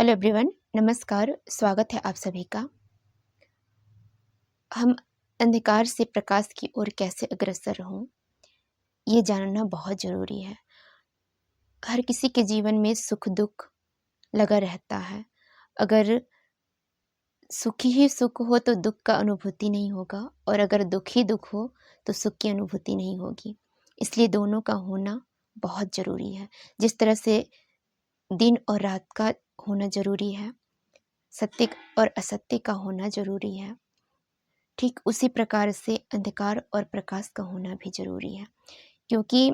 Hello everyone, नमस्कार। स्वागत है आप सभी का। हम अंधकार से प्रकाश की ओर कैसे अग्रसर हों, ये जानना बहुत ज़रूरी है। हर किसी के जीवन में सुख दुख लगा रहता है। अगर सुख ही सुख हो तो दुख का अनुभूति नहीं होगा, और अगर दुख ही दुख हो तो सुख की अनुभूति नहीं होगी। इसलिए दोनों का होना बहुत ज़रूरी है। जिस तरह से दिन और रात का होना ज़रूरी है, सत्य और असत्य का होना ज़रूरी है, ठीक उसी प्रकार से अंधकार और प्रकाश का होना भी ज़रूरी है। क्योंकि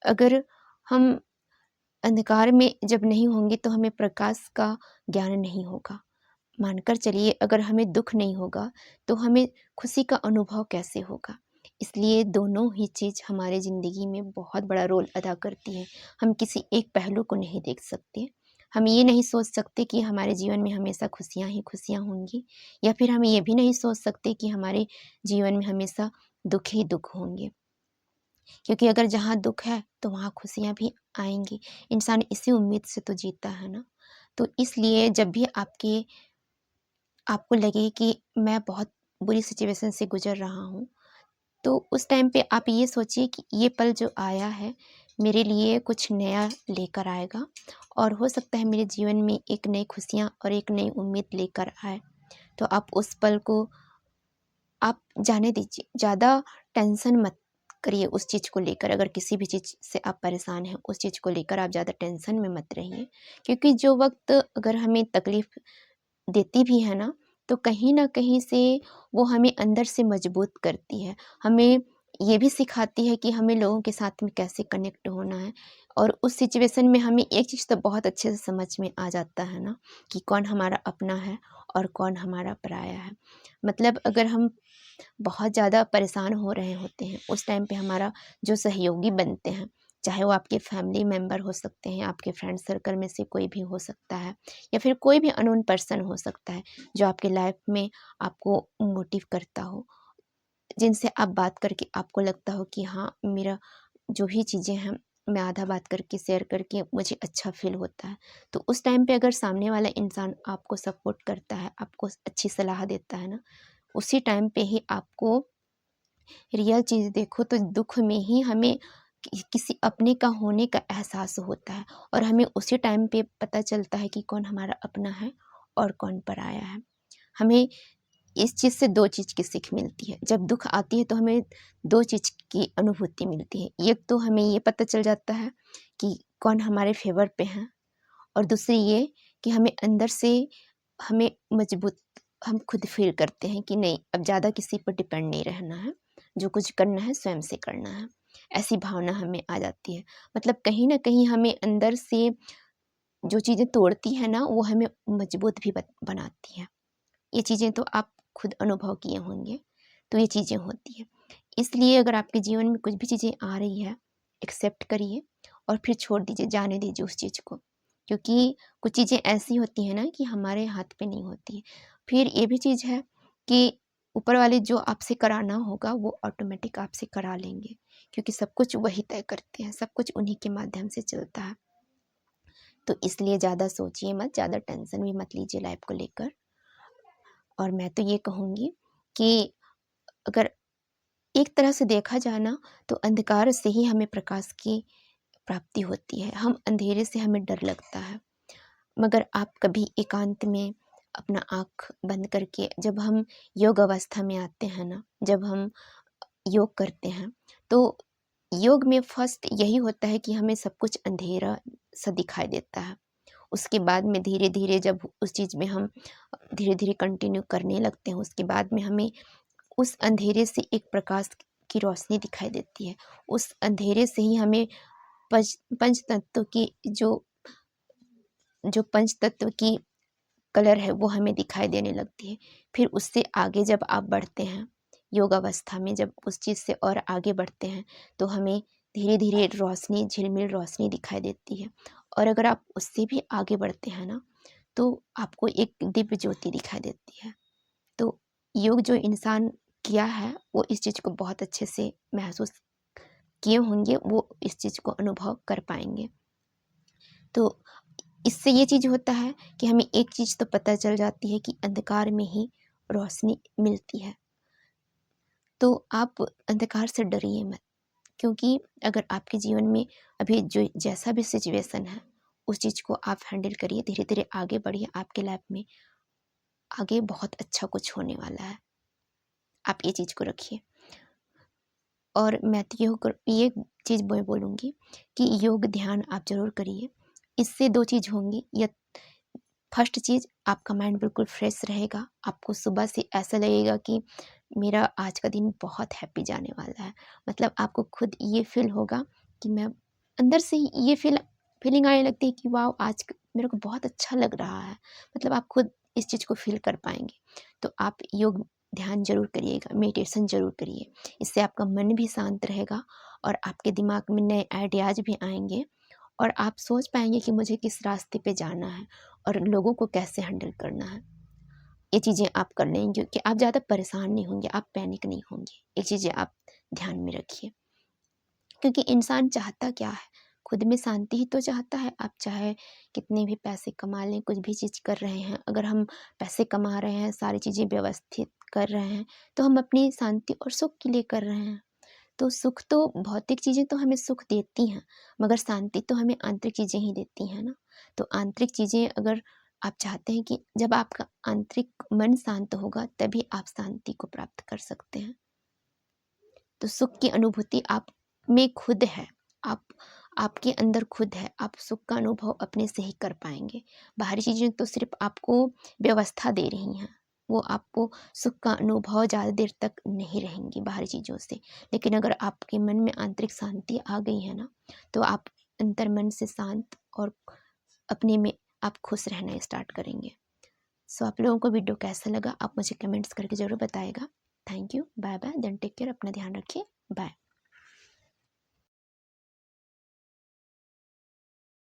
अगर हम अंधकार में जब नहीं होंगे तो हमें प्रकाश का ज्ञान नहीं होगा। मानकर चलिए, अगर हमें दुख नहीं होगा तो हमें खुशी का अनुभव कैसे होगा। इसलिए दोनों ही चीज़ हमारे ज़िंदगी में बहुत बड़ा रोल अदा करती है। हम किसी एक पहलू को नहीं देख सकते। हम ये नहीं सोच सकते कि हमारे जीवन में हमेशा खुशियाँ ही खुशियाँ होंगी, या फिर हम ये भी नहीं सोच सकते कि हमारे जीवन में हमेशा दुख ही दुख होंगे। क्योंकि अगर जहाँ दुख है तो वहाँ खुशियाँ भी आएंगी। इंसान इसी उम्मीद से तो जीता है ना। तो इसलिए जब भी आपको लगे कि मैं बहुत बुरी सिचुएशन से गुजर रहा हूँ, तो उस टाइम पे आप ये सोचिए कि ये पल जो आया है मेरे लिए कुछ नया लेकर आएगा, और हो सकता है मेरे जीवन में एक नई खुशियाँ और एक नई उम्मीद लेकर आए। तो आप उस पल को आप जाने दीजिए, ज़्यादा टेंशन मत करिए उस चीज़ को लेकर। अगर किसी भी चीज़ से आप परेशान हैं, उस चीज़ को लेकर आप ज़्यादा टेंशन में मत रहिए। क्योंकि जो वक्त अगर हमें तकलीफ़ देती भी है ना, तो कहीं न कहीं से वो हमें अंदर से मजबूत करती है। हमें ये भी सिखाती है कि हमें लोगों के साथ में कैसे कनेक्ट होना है। और उस सिचुएशन में हमें एक चीज़ तो बहुत अच्छे से समझ में आ जाता है ना, कि कौन हमारा अपना है और कौन हमारा पराया है। मतलब अगर हम बहुत ज़्यादा परेशान हो रहे होते हैं, उस टाइम पे हमारा जो सहयोगी बनते हैं, चाहे वो आपके फैमिली मेंबर हो सकते हैं, आपके फ्रेंड सर्कल में से कोई भी हो सकता है, या फिर कोई भी अननोन पर्सन हो सकता है, जो आपके लाइफ में आपको मोटिव करता हो, जिनसे आप बात करके आपको लगता हो कि हाँ, मेरा जो भी चीज़ें हैं, मैं आधा बात करके शेयर करके मुझे अच्छा फ़ील होता है। तो उस टाइम पे अगर सामने वाला इंसान आपको सपोर्ट करता है, आपको अच्छी सलाह देता है ना, उसी टाइम पे ही आपको रियल चीज़ देखो तो दुःख में ही हमें किसी अपने का होने का एहसास होता है, और हमें उसी टाइम पे पता चलता है कि कौन हमारा अपना है और कौन पराया है। हमें इस चीज़ से 2 चीज़ की सीख मिलती है। जब दुःख आती है तो हमें 2 चीज़ की अनुभूति मिलती है। एक तो हमें ये पता चल जाता है कि कौन हमारे फ़ेवर पे है, और दूसरी ये कि हमें अंदर से हमें मजबूत हम खुद फ़ील करते हैं कि नहीं, अब ज़्यादा किसी पर डिपेंड नहीं रहना है, जो कुछ करना है स्वयं से करना है। ऐसी भावना हमें आ जाती है। मतलब कहीं न कहीं हमें अंदर से जो चीज़ें तोड़ती हैं ना, वो हमें मजबूत भी बनाती हैं। ये चीज़ें तो आप खुद अनुभव किए होंगे, तो ये चीज़ें होती हैं। इसलिए अगर आपके जीवन में कुछ भी चीज़ें आ रही है, एक्सेप्ट करिए और फिर छोड़ दीजिए, जाने दीजिए उस चीज़ को। क्योंकि कुछ चीज़ें ऐसी होती हैं ना कि हमारे हाथ पे नहीं होती है। फिर ये भी चीज़ है कि ऊपर वाले जो आपसे कराना होगा वो ऑटोमेटिक आपसे करा लेंगे, क्योंकि सब कुछ वही तय करते हैं, सब कुछ उन्हीं के माध्यम से चलता है। तो इसलिए ज़्यादा सोचिए मत, ज़्यादा टेंशन भी मत लीजिए लाइफ़ को लेकर। और मैं तो ये कहूँगी कि अगर एक तरह से देखा जाए ना, तो अंधकार से ही हमें प्रकाश की प्राप्ति होती है। हम अंधेरे से हमें डर लगता है, मगर आप कभी एकांत में अपना आँख बंद करके जब हम योग अवस्था में आते हैं ना, जब हम योग करते हैं, तो योग में फर्स्ट यही होता है कि हमें सब कुछ अंधेरा सा दिखाई देता है। उसके बाद में धीरे-धीरे जब उस चीज़ में हम धीरे-धीरे कंटिन्यू करने लगते हैं, उसके बाद में हमें उस अंधेरे से एक प्रकाश की रोशनी दिखाई देती है। उस अंधेरे से ही हमें पंच तत्व की जो जो पंच तत्व की कलर है वो हमें दिखाई देने लगती है। फिर उससे आगे जब आप बढ़ते हैं, योग अवस्था में जब उस चीज़ से और आगे बढ़ते हैं, तो हमें धीरे-धीरे रोशनी, झिलमिल रोशनी दिखाई देती है। और अगर आप उससे भी आगे बढ़ते हैं ना, तो आपको एक दिव्य ज्योति दिखाई देती है। तो योग जो इंसान किया है, वो इस चीज़ को बहुत अच्छे से महसूस किए होंगे, वो इस चीज़ को अनुभव कर पाएँगे। तो इससे ये चीज़ होता है कि हमें एक चीज़ तो पता चल जाती है कि अंधकार में ही रोशनी मिलती है। तो आप अंधकार से डरिए मत, क्योंकि अगर आपके जीवन में अभी जो जैसा भी सिचुएशन है, उस चीज़ को आप हैंडल करिए, धीरे-धीरे आगे बढ़िए, आपके लाइफ में आगे बहुत अच्छा कुछ होने वाला है। आप ये चीज़ को रखिए। और मैं तो ये चीज़ मैं बोलूँगी कि योग ध्यान आप ज़रूर करिए। इससे 2 चीज़ होंगी, या फर्स्ट चीज़ आपका माइंड बिल्कुल फ्रेश रहेगा, आपको सुबह से ऐसा लगेगा कि मेरा आज का दिन बहुत हैप्पी जाने वाला है। मतलब आपको खुद ये फ़ील होगा कि मैं अंदर से ही ये फीलिंग आने लगती है कि वाओ! आज मेरे को बहुत अच्छा लग रहा है। मतलब आप खुद इस चीज़ को फ़ील कर पाएँगे। तो आप योग ध्यान ज़रूर करिएगा, मेडिटेशन ज़रूर करिए। इससे आपका मन भी शांत रहेगा और आपके दिमाग में नए आइडियाज़ भी आएँगे और आप सोच पाएँगे कि मुझे किस रास्ते पे जाना है और लोगों को कैसे हैंडल करना है। ये चीज़ें आप कर लेंगे कि आप ज़्यादा परेशान नहीं होंगे, आप पैनिक नहीं होंगे। ये चीज़ें आप ध्यान में रखिए, क्योंकि इंसान चाहता क्या है? खुद में शांति ही तो चाहता है। आप चाहे कितने भी पैसे कमा लें, कुछ भी चीज़ कर रहे हैं, अगर हम पैसे कमा रहे हैं, सारी चीज़ें व्यवस्थित कर रहे हैं, तो हम अपनी शांति और सुख के लिए कर रहे हैं। तो सुख तो भौतिक चीज़ें तो हमें सुख देती हैं, मगर शांति तो हमें आंतरिक चीज़ें ही देती हैं ना। तो आंतरिक चीज़ें अगर आप चाहते हैं कि जब आपका आंतरिक मन शांत होगा, तभी आप शांति को प्राप्त कर सकते हैं। तो सुख की अनुभूति आप में खुद है, आप आपके अंदर खुद है, आप सुख का अनुभव अपने से ही कर पाएँगे। बाहरी चीज़ें तो सिर्फ़ आपको व्यवस्था दे रही हैं, वो आपको सुख का अनुभव ज़्यादा देर तक नहीं रहेंगी बाहरी चीज़ों से। लेकिन अगर आपके मन में आंतरिक शांति आ गई है ना, तो आप अंतर्मन से शांत और अपने में आप खुश रहना स्टार्ट करेंगे। सो आप लोगों को वीडियो कैसा लगा, आप मुझे कमेंट्स करके ज़रूर बताइएगा। Thank you, bye bye, then take care, अपना ध्यान रखिए, बाय।